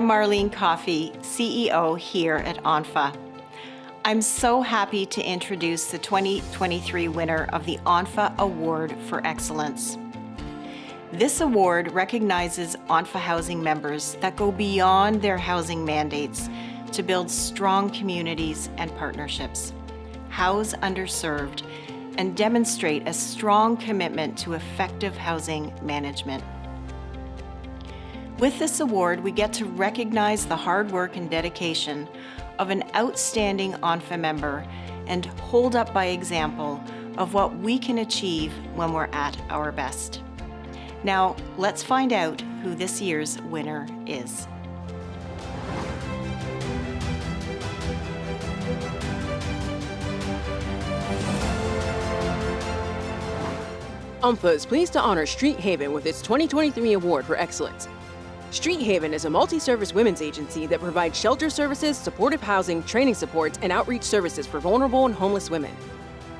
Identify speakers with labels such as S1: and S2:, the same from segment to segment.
S1: Marlene Coffey, CEO here at ONPHA. I'm so happy to introduce the 2023 winner of the ONPHA Award for Excellence. This award recognizes ONPHA housing members that go beyond their housing mandates to build strong communities and partnerships, house underserved, and demonstrate a strong commitment to effective housing management. With this award, we get to recognize the hard work and dedication of an outstanding ONPHA member and hold up by example of what we can achieve when we're at our best. Now, let's find out who this year's winner is.
S2: ONPHA is pleased to honor Street Haven with its 2023 Award for Excellence. Street Haven is a multi-service women's agency that provides shelter services, supportive housing, training supports, and outreach services for vulnerable and homeless women.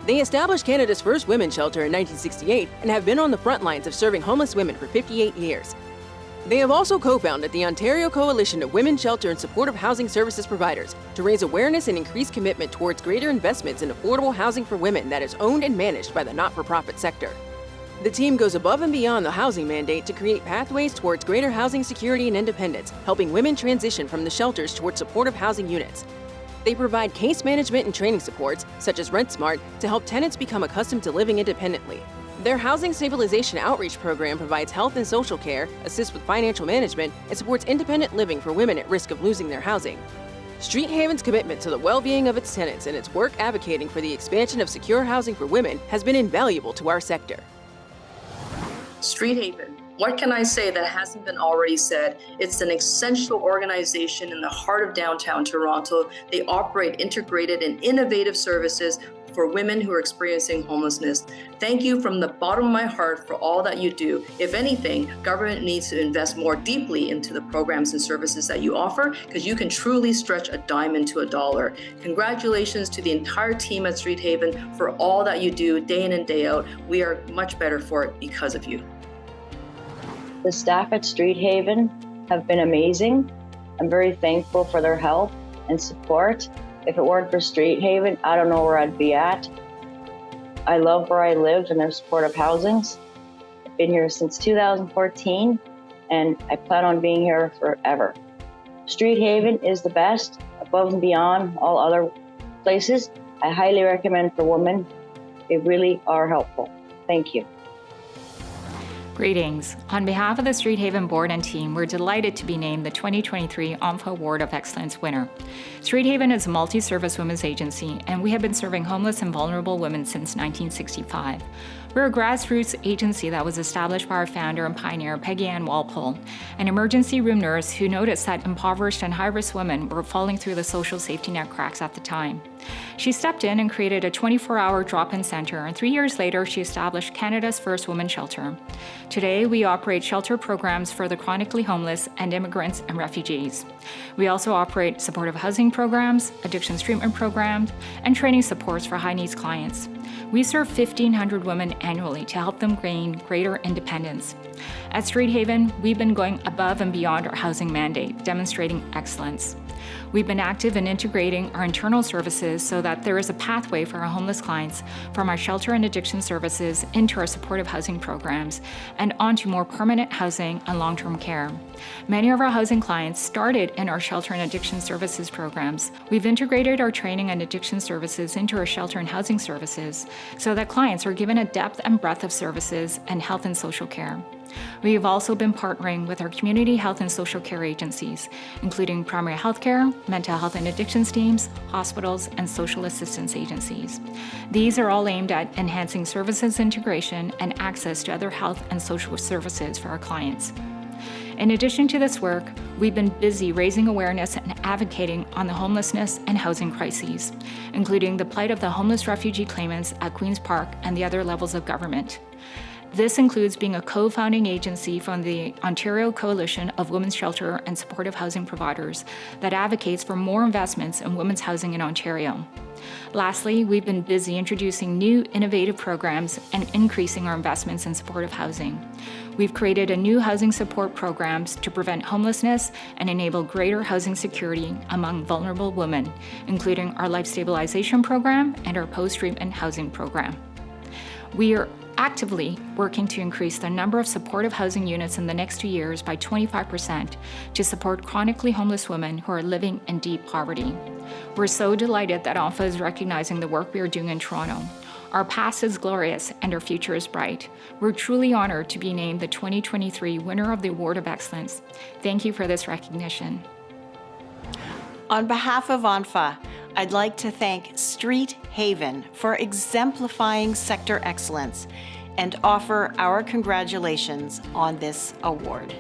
S2: They established Canada's first women's shelter in 1968 and have been on the front lines of serving homeless women for 58 years. They have also co-founded the Ontario Coalition of Women's Shelter and Supportive Housing Services Providers to raise awareness and increase commitment towards greater investments in affordable housing for women that is owned and managed by the not-for-profit sector. The team goes above and beyond the housing mandate to create pathways towards greater housing security and independence, helping women transition from the shelters towards supportive housing units. They provide case management and training supports, such as Rent Smart, to help tenants become accustomed to living independently. Their Housing Stabilization Outreach Program provides health and social care, assists with financial management, and supports independent living for women at risk of losing their housing. Street Haven's commitment to the well-being of its tenants and its work advocating for the expansion of secure housing for women has been invaluable to our sector.
S3: Street Haven, what can I say that hasn't been already said? It's an essential organization in the heart of downtown Toronto. They operate integrated and innovative services for women who are experiencing homelessness. Thank you from the bottom of my heart for all that you do. If anything, government needs to invest more deeply into the programs and services that you offer, because you can truly stretch a dime into a dollar. Congratulations to the entire team at Street Haven for all that you do day in and day out. We are much better for it because of you.
S4: The staff at Street Haven have been amazing. I'm very thankful for their help and support. If it weren't for Street Haven, I don't know where I'd be at. I love where I live and their supportive housings. I've been here since 2014 and I plan on being here forever. Street Haven is the best, above and beyond all other places. I highly recommend for women. They really are helpful. Thank you.
S5: Greetings. On behalf of the Street Haven board and team, we're delighted to be named the 2023 ONPHA Award of Excellence winner. Street Haven is a multi-service women's agency, and we have been serving homeless and vulnerable women since 1965. We're a grassroots agency that was established by our founder and pioneer, Peggy Ann Walpole, an emergency room nurse who noticed that impoverished and high-risk women were falling through the social safety net cracks at the time. She stepped in and created a 24-hour drop-in center, and 3 years later, she established Canada's first women's shelter. Today, we operate shelter programs for the chronically homeless and immigrants and refugees. We also operate supportive housing programs, addictions treatment programs, and training supports for high-needs clients. We serve 1,500 women annually to help them gain greater independence. At Street Haven, we've been going above and beyond our housing mandate, demonstrating excellence. We've been active in integrating our internal services so that there is a pathway for our homeless clients from our shelter and addiction services into our supportive housing programs and onto more permanent housing and long-term care. Many of our housing clients started in our shelter and addiction services programs. We've integrated our training and addiction services into our shelter and housing services so that clients are given a depth and breadth of services and health and social care. We have also been partnering with our community health and social care agencies, including primary health care, mental health and addictions teams, hospitals, and social assistance agencies. These are all aimed at enhancing services integration and access to other health and social services for our clients. In addition to this work, we've been busy raising awareness and advocating on the homelessness and housing crises, including the plight of the homeless refugee claimants at Queen's Park and the other levels of government. This includes being a co-founding agency from the Ontario Coalition of Women's Shelter and Supportive Housing Providers that advocates for more investments in women's housing in Ontario. Lastly, we've been busy introducing new innovative programs and increasing our investments in supportive housing. We've created a new housing support programs to prevent homelessness and enable greater housing security among vulnerable women, including our life stabilization program and our post-treatment housing program. We are actively working to increase the number of supportive housing units in the next 2 years by 25% to support chronically homeless women who are living in deep poverty. We're so delighted that ONPHA is recognizing the work we are doing in Toronto. Our past is glorious and our future is bright. We're truly honored to be named the 2023 winner of the Award of Excellence. Thank you for this recognition.
S1: On behalf of ONPHA, I'd like to thank Street Haven for exemplifying sector excellence and offer our congratulations on this award.